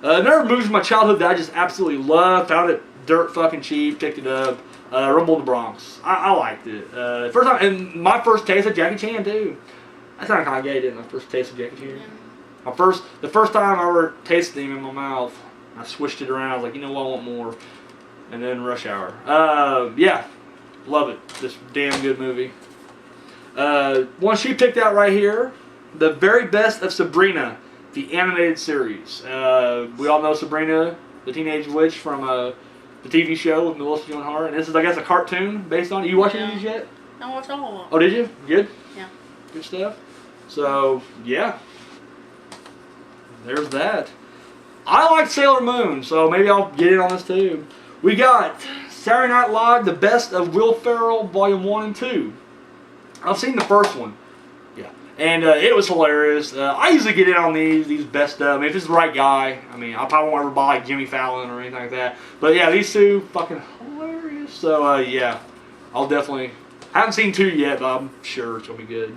Another movie from my childhood that I just absolutely loved. Found it dirt fucking cheap. Picked it up. Rumble in the Bronx. I liked it. First time, and my first taste of Jackie Chan too. That sounded kind of gay, didn't it? My first taste of Jackie Chan. Yeah. The first time I ever tasted him in my mouth, I switched it around. I was like, you know what, I want more. And then Rush Hour. Yeah, love it. This damn good movie. One she picked out right here, The Very Best of Sabrina, the animated series. We all know Sabrina, the Teenage Witch from the TV show with Melissa Joan Hart, and this is, I guess, a cartoon based on it. You watching these yet? I watched all of them. Oh, did you? Good? Yeah. Good stuff. So, yeah. There's that. I like Sailor Moon, so maybe I'll get in on this too. We got Saturday Night Live, The Best of Will Ferrell, Volume 1 and 2. I've seen the first one. Yeah. And it was hilarious. I usually get in on these best of. I mean, if it's the right guy, I mean, I probably won't ever buy like Jimmy Fallon or anything like that. But yeah, these two, fucking hilarious. So yeah, I'll definitely. I haven't seen 2 yet, but I'm sure it's going to be good.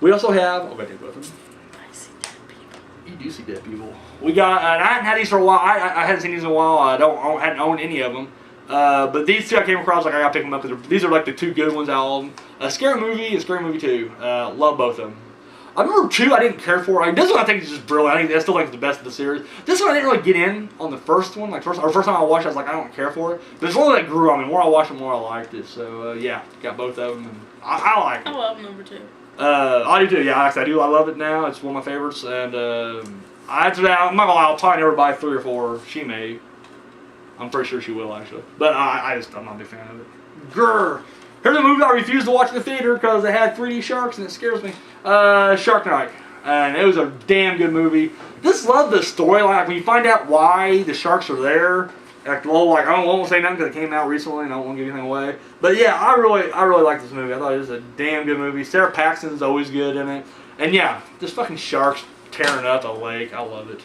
We also have. I'll go take both of them. I see dead people. You do see dead people. We got. And I hadn't had these for a while. I hadn't seen these in a while. I hadn't owned any of them. But these two I came across, like I gotta pick them up because these are like the 2 good ones out of them. Scary Movie and Scary Movie 2. Love both of them. I remember 2 I didn't care for. This one I think is just brilliant. I still think it's the best of the series. This one I didn't really get in on the first one. First time I watched it, I was like, I don't care for it. But it's one that grew on me. The more I watched it, the more I liked it. So yeah, got both of them. And I like it. I love number 2. I do too. Yeah, I do. I love it now. It's one of my favorites. And after that, I'm not gonna lie. I'll probably never buy 3 or 4. She may. I'm pretty sure she will, actually. But I'm not a big fan of it. Grr! Here's a movie I refused to watch in the theater because it had 3D sharks and it scares me. Shark Night. And it was a damn good movie. Just love the storyline. Like, when you find out why the sharks are there. Like, well, like, I won't say nothing because it came out recently and I don't want to give anything away. But yeah, I really like this movie. I thought it was a damn good movie. Sarah Paxton's always good in it. And yeah, just fucking sharks tearing up a lake. I love it.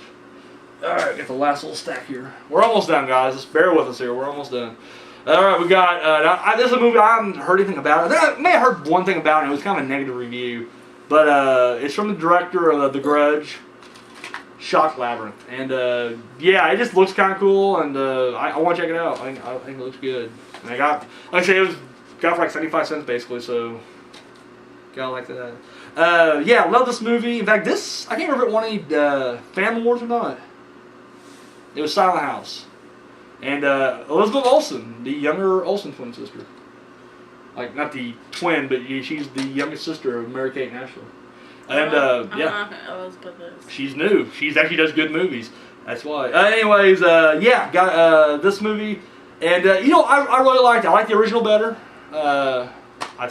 Alright, got the last little stack here. We're almost done, guys. Just bear with us here. We're almost done. Alright, we got, this is a movie I haven't heard anything about. I may have heard one thing about it. It was kind of a negative review. But it's from the director of The Grudge, Shock Labyrinth. And yeah, it just looks kind of cool. And I want to check it out. I think it looks good. And I got, like I say, it was got for like 75 cents basically. So, gotta like that. Yeah, love this movie. In fact, I can't remember if it won any fan awards or not. It was Silent House. And Elizabeth Olsen, the younger Olsen twin sister. Like, not the twin, but she's the youngest sister of Mary-Kate and Ashley. And, yeah. She's new. She actually does good movies. That's why. Anyways, yeah, got this movie. And, you know, I really liked it. I like the original better. I gotta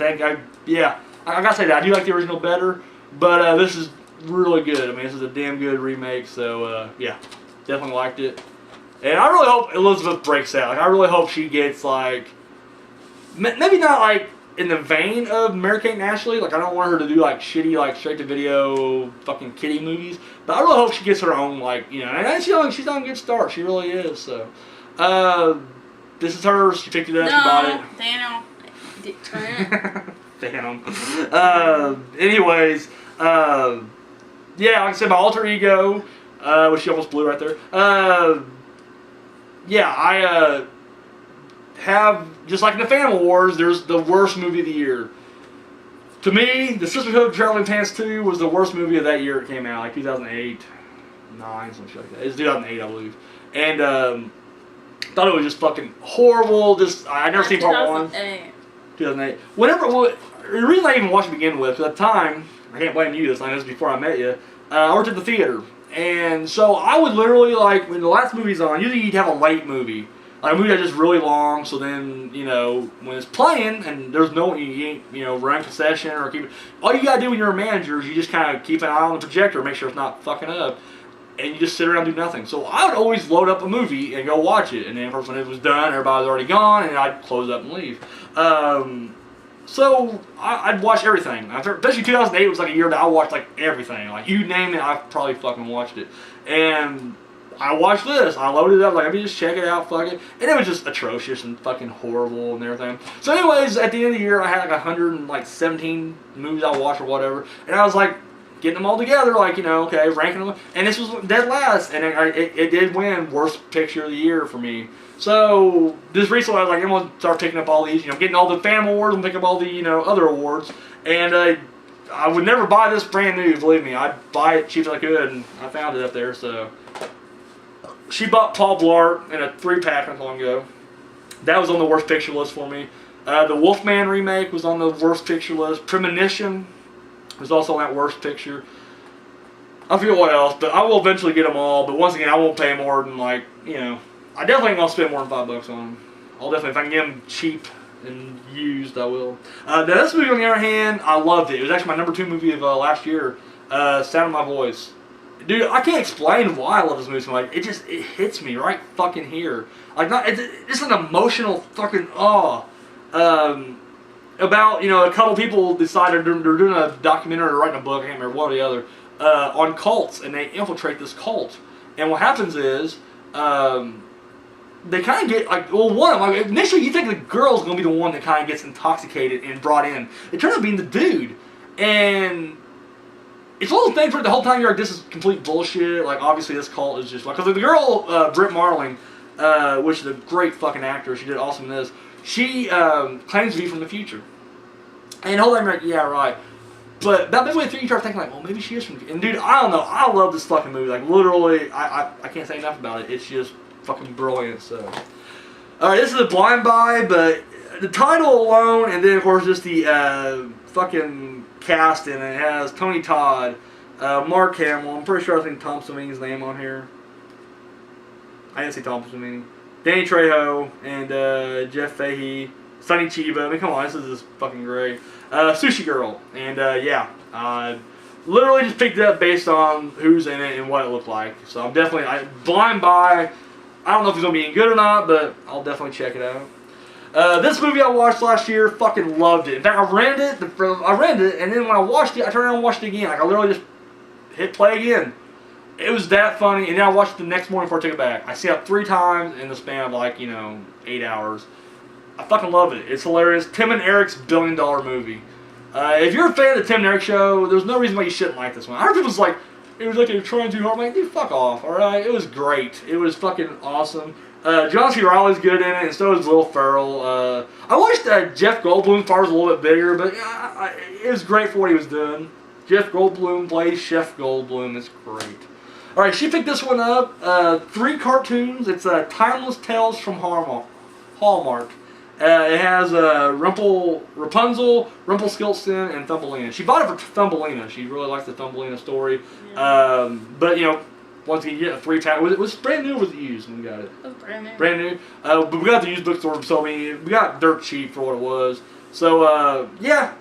say that. I do like the original better. But this is really good. I mean, this is a damn good remake. So, yeah. Definitely liked it. And I really hope Elizabeth breaks out. Like, I really hope she gets, like, maybe not, like, in the vein of Mary-Kate and Ashley. Like, I don't want her to do, like, shitty, like, straight-to-video fucking kiddie movies. But I really hope she gets her own, like, you know. And she's on a good start. She really is, so. This is hers. She picked it up. She bought it. Damn. Anyways, yeah, like I said, my alter ego, which she almost blew right there. Yeah, I have, just like in the Fan Awards, there's the worst movie of the year. To me, The Sisterhood of Traveling Pants 2 was the worst movie of that year it came out, like 2008, 9, something like that. It's 2008, I believe. And thought it was just fucking horrible. Just I never seen part 1. 2008. The reason I even watched it to begin with, at the time, I can't blame you this time, this was before I met you, I worked at the theater. And so I would literally, like, when the last movie's on, usually you'd have a late movie. Like, a movie that's just really long, so then, you know, when it's playing, and there's no one, you know, run concession or keep it, all you gotta do when you're a manager is you just kind of keep an eye on the projector, make sure it's not fucking up, and you just sit around and do nothing. So I would always load up a movie and go watch it, and then first when it was done, everybody was already gone, and I'd close up and leave. So I'd watch everything. Especially 2008 was like a year that I watched like everything. Like, you name it, I probably fucking watched it. And I watched this. I loaded it up, like, let me just check it out, fuck it. And it was just atrocious and fucking horrible and everything. So anyways, at the end of the year, I had like 117 movies I watched or whatever. And I was like, getting them all together, like, you know, okay, ranking them. And this was dead last. And it did win Worst Picture of the Year for me. So, just recently I was like, I'm going to start picking up all these, you know, getting all the Phantom Awards and picking up all the, you know, other awards. And I would never buy this brand new, believe me. I'd buy it cheap as I could, and I found it up there, so. She bought Paul Blart in a 3-pack not long ago. That was on the Worst Picture list for me. The Wolfman remake was on the Worst Picture list. Premonition was also on that Worst Picture. I forget what else, but I will eventually get them all. But once again, I won't pay more than, like, you know, I definitely ain't gonna spend more than $5 on them. I'll definitely, if I can get them cheap and used, I will. Now this movie, on the other hand, I loved it. It was actually my number 2 movie of last year. Sound of My Voice. Dude, I can't explain why I love this movie so much. It hits me right fucking here. Like, it's an emotional fucking about, you know, a couple people decided they're doing a documentary or writing a book, I can't remember one or the other, on cults, and they infiltrate this cult. And what happens is, they kind of get, like, well, one of them, like, initially you think the girl's going to be the one that kind of gets intoxicated and brought in. It turns out being the dude. And it's one of those things where the whole time you're like, this is complete bullshit. Like, obviously this cult is just, like, because the girl, Britt Marling, which is a great fucking actor, she did awesome in this, she claims to be from the future. And the whole time you're like, yeah, right. But about midway through, you start thinking, like, well, maybe she is from the future. And dude, I don't know, I love this fucking movie. Like, literally, I can't say enough about it. It's just fucking brilliant, so. Alright, this is a blind buy, but the title alone, and then of course just the fucking cast in it. It has Tony Todd, Mark Hamill, I'm pretty sure I think Tom Savini's name on here. I didn't see Tom Savini. Danny Trejo, and Jeff Fahey, Sonny Chiba. I mean, come on, this is just fucking great. Sushi Girl, and yeah, literally just picked it up based on who's in it and what it looked like. So I'm definitely, blind buy. I don't know if it's going to be any good or not, but I'll definitely check it out. This movie I watched last year, fucking loved it. In fact, I rented it, and then when I watched it, I turned around and watched it again. Like, I literally just hit play again. It was that funny, and then I watched it the next morning before I took it back. I see it 3 times in the span of, like, you know, 8 hours. I fucking love it. It's hilarious. Tim and Eric's $1 billion movie. If you're a fan of the Tim and Eric show, there's no reason why you shouldn't like this one. I heard people's like, it was like they were trying too hard. I'm like, dude, fuck off, alright? It was great. It was fucking awesome. John C. Reilly's good in it, and so is Will Ferrell. I wished Jeff Goldblum's part was a little bit bigger, but it was great for what he was doing. Jeff Goldblum plays Chef Goldblum. It's great. Alright, she picked this one up. 3 cartoons. It's Timeless Tales from Hallmark. It has Rapunzel, Rumpelstiltskin, and Thumbelina. She bought it for Thumbelina. She really likes the Thumbelina story. Yeah. But, you know, once again, you get a 3-pack. Was it brand new or was it used when we got it? It was brand new. Brand new. But we got the used bookstore, so I mean, we got dirt cheap for what it was. So, yeah,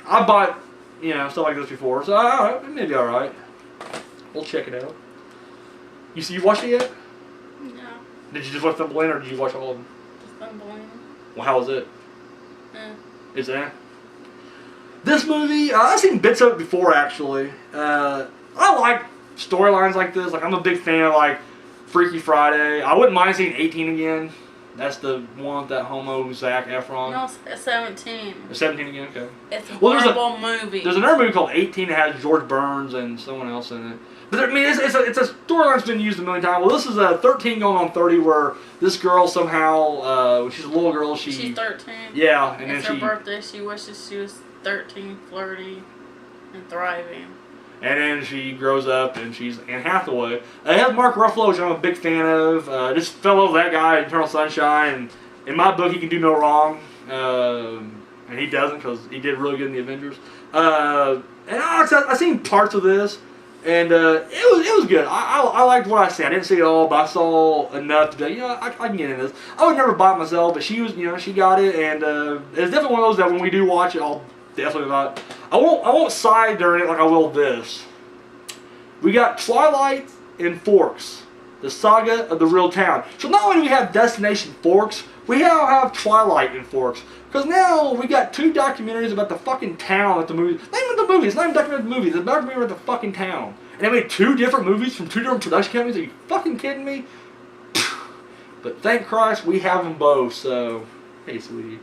I bought, you know, stuff like this before. So, alright, maybe alright. We'll check it out. You watched it yet? No. Did you just watch Thumbelina or did you watch all of them? Just Thumbelina. Well, how was it? Is it? This movie, I've seen bits of it before, actually. I like storylines like this. Like, I'm a big fan of, like, Freaky Friday. I wouldn't mind seeing 18 again. That's the one with that homo Zac Efron. No, it's 17. It's 17 again? Okay. It's a horrible movie. There's another movie called 18 that has George Burns and someone else in it. But, I mean, it's a storyline that's been used a million times. Well, this is 13 going on 30 where this girl somehow, when she's a little girl, she's 13. Yeah. And it's then her birthday. She wishes she was 13, flirty, and thriving. And then she grows up and she's Anne Hathaway. It has Mark Ruffalo, which I'm a big fan of. Just fell over that guy in Eternal Sunshine. And in my book, he can do no wrong. And he doesn't because he did really good in the Avengers. And I've seen parts of this. And it was good. I liked what I see. I didn't see it all, but I saw enough to be like, you know, I can get into this. I would never buy it myself, but she was, you know, she got it, and it's definitely one of those that when we do watch it, I'll definitely not. I won't side during it like I will this. We got Twilight and Forks, the saga of the real town. So not only do we have Destination Forks, we now have Twilight and Forks. Because now we got 2 documentaries about the fucking town that the movie. Not even the movie. It's not even a documentary of the movie. It's a documentary about the fucking town. And they made 2 different movies from 2 different production companies. Are you fucking kidding me? But thank Christ we have them both, so... Hey, sweetie.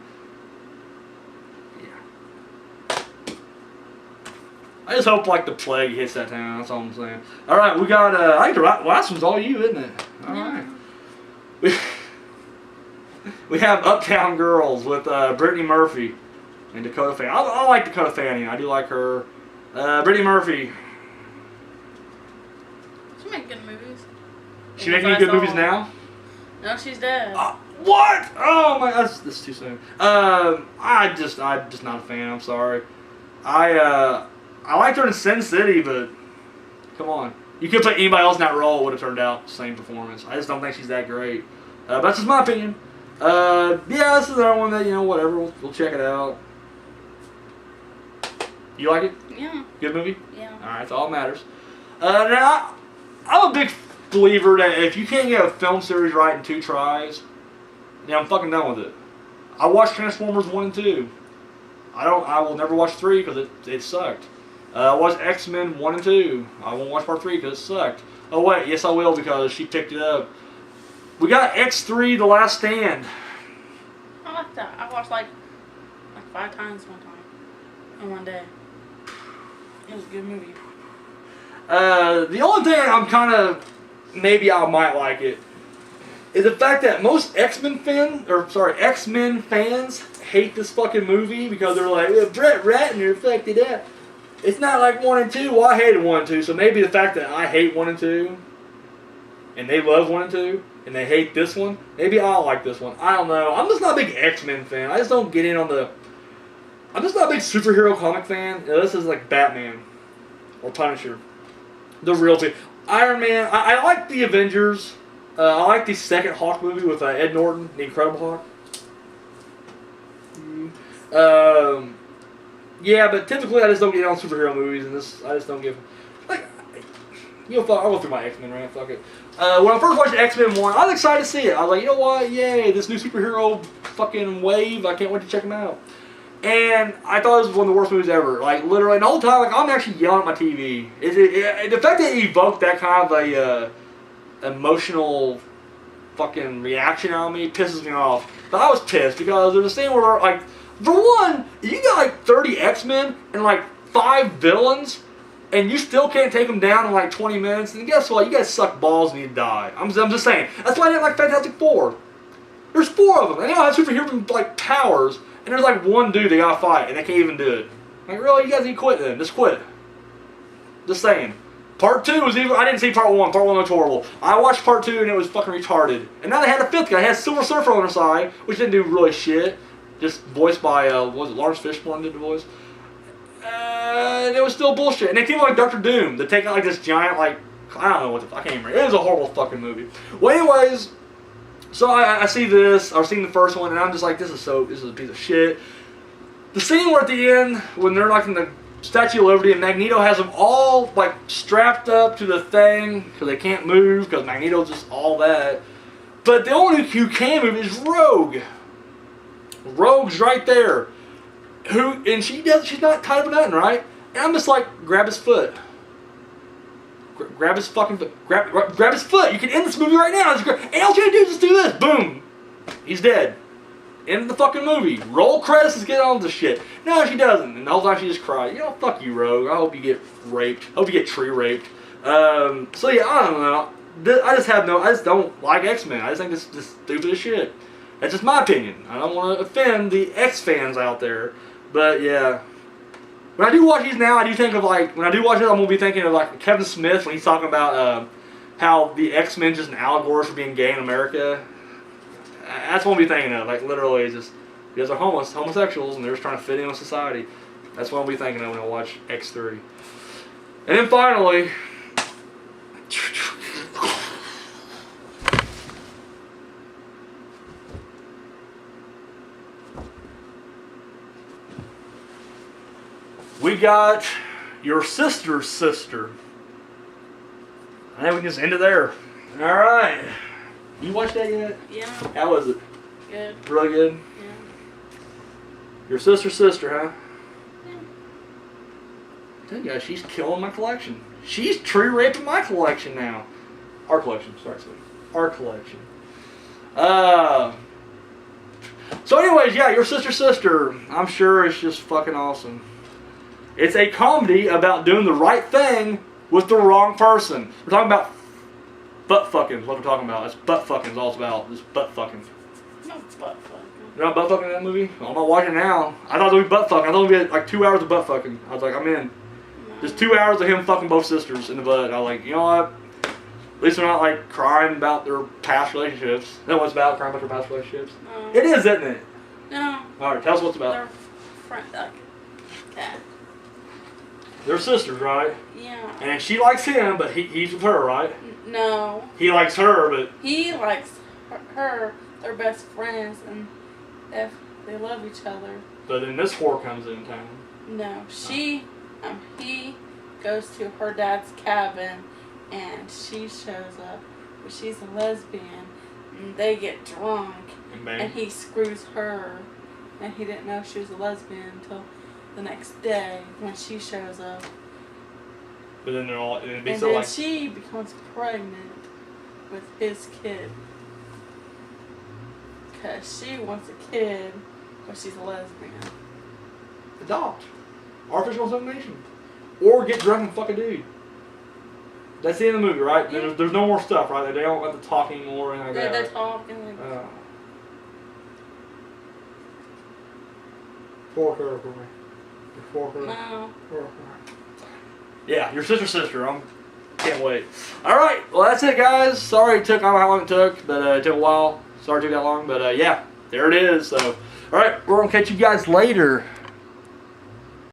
Yeah. I just hope, like, the plague hits that town. That's all I'm saying. Alright, we got, I think the last one's all you, isn't it? Alright. We have Uptown Girls with Brittany Murphy and Dakota Fanning. I like Dakota Fanning. I do like her. Brittany Murphy. She makes good movies. She making any good movies now? No, she's dead. What? Oh my, that's too soon. I'm just not a fan. I'm sorry. I liked her in Sin City, but come on, you could put anybody else in that role, it would have turned out the same performance. I just don't think she's that great. But that's just my opinion. Yeah, this is another one that, you know, whatever. We'll check it out. You like it? Yeah. Good movie? Yeah. All right, that's all that matters. Now, I'm a big believer that if you can't get a film series right in 2 tries, yeah, I'm fucking done with it. I watched Transformers 1 and 2. I will never watch 3 because it sucked. I watched X-Men 1 and 2. I won't watch part 3 because it sucked. Oh wait, yes I will because she picked it up. We got X3, The Last Stand. I like that. I watched like 5 times one time in one day. It was a good movie. The only thing I'm kind of, maybe I might like it, is the fact that most X-Men fans hate this fucking movie because they're like, Brett Ratner fucked it up. It's not like 1 and 2. Well, I hated 1 and 2, so maybe the fact that I hate 1 and 2, and they love 1 and 2, and they hate this one, maybe I'll like this one. I don't know. I'm just not a big X-Men fan. I just don't get in on the... I'm just not a big superhero comic fan. This is like Batman or Punisher. The real thing. Iron Man. I like the Avengers. I like the second Hawk movie with Ed Norton, the Incredible Hawk. Yeah, but typically I just don't get on superhero movies, and this I just don't give. Like, you know, I'll go through my X-Men rant. Fuck it. When I first watched X-Men 1, I was excited to see it. I was like, you know what? Yay! This new superhero fucking wave. I can't wait to check them out. And I thought it was one of the worst movies ever. Like, literally, and the whole time, like, I'm actually yelling at my TV. The fact that it evoked that kind of a emotional fucking reaction out of me pisses me off. But I was pissed because there's a scene where, like, for one, you got like 30 X-Men and like 5 villains, and you still can't take them down in like 20 minutes. And guess what? You guys suck balls and you die. I'm just saying. That's why I didn't like Fantastic Four. There's 4 of them. And they all have superhero like powers. And there's like 1 dude they gotta fight, and they can't even do it. Like, really? You guys need to quit then. Just quit. Just saying. Part 2 was even... I didn't see part 1. Part 1 was horrible. I watched part 2, and it was fucking retarded. And now they had a 5th guy. They had Silver Surfer on their side, which didn't do really shit. Just voiced by, what was it, Lawrence Fishburne did the voice? And it was still bullshit. And they came like Dr. Doom. They take out like this giant, like... I don't know what the fuck. I can't remember. It was a horrible fucking movie. Well, anyways... So I see this, I've seen the first one, and I'm just like, this is a piece of shit. The scene where at the end, when they're like in the Statue of Liberty, and Magneto has them all like strapped up to the thing, because they can't move, because Magneto's just all that. But the only who can move is Rogue. Rogue's right there. And she's not tied up with nothing, right? And I'm just like, grab his foot. Grab his fucking foot. Grab his foot. You can end this movie right now. And all you gotta do is just do this. Boom. He's dead. End of the fucking movie. Roll credits and get on with the shit. No, she doesn't. And the whole time she just cried. You know, fuck you, Rogue. I hope you get raped. I hope you get tree raped. So yeah, I don't know. I just don't like X-Men. I just think this is stupid as shit. That's just my opinion. I don't want to offend the X fans out there. But yeah. When I do watch these now, I do think of like, when I do watch it, I'm going to be thinking of like Kevin Smith when he's talking about how the X-Men just an allegory for being gay in America. That's what I'm be thinking of. Like literally, it's just, you guys are homosexuals and they're just trying to fit in with society. That's what I'll be thinking of when I watch X3. And then finally, we got Your Sister's Sister. I think we can just end it there. Alright. You watched that yet? Yeah. How was it? Good. Really good? Yeah. Your Sister's Sister, huh? Yeah. I tell you guys, she's killing my collection. She's tree raping my collection now. Our collection, sorry, sweetie. Our collection. So anyways, yeah, Your Sister Sister. I'm sure it's just fucking awesome. It's a comedy about doing the right thing with the wrong person. We're talking about butt fucking is what we're talking about. That's butt fucking is all it's about. It's butt fucking. No butt fucking. You're not butt fucking in that movie? I'm not watching it now. I thought it would be butt fucking. I thought it would be like 2 hours of butt fucking. I was like, I'm in. No. Just 2 hours of him fucking both sisters in the butt. I was like, you know what? At least they're not like crying about their past relationships. Is that what it's about? Crying about their past relationships? No. It is, isn't it? No. Alright, tell us what it's about. They're friends. Like that. They're sisters, right? Yeah. And she likes him, but he's with her, right? No. He likes her, but He likes her. They're best friends, and if they love each other. then this whore comes in town. No. He goes to her dad's cabin, and she shows up, but she's a lesbian, and they get drunk, And bang. and he screws her, and he didn't know she was a lesbian until the next day when she shows up. But then they're all, and it'd be And so then like, she becomes pregnant with his kid. Because she wants a kid, but she's a lesbian. adopt. Artificial insemination. Or get drunk and fuck a dude. That's the end of the movie, right? Yeah. There's no more stuff, right? They don't have to talk anymore and like They that. talk and like, Fork her for me. Fork her. no. Fork her. Yeah, Your Sister Sister. Can't wait. Alright, well that's it guys. Sorry it took, I don't know how long it took, but it took a while. Sorry it took that long, but yeah, there it is. So, alright, we're going to catch you guys later.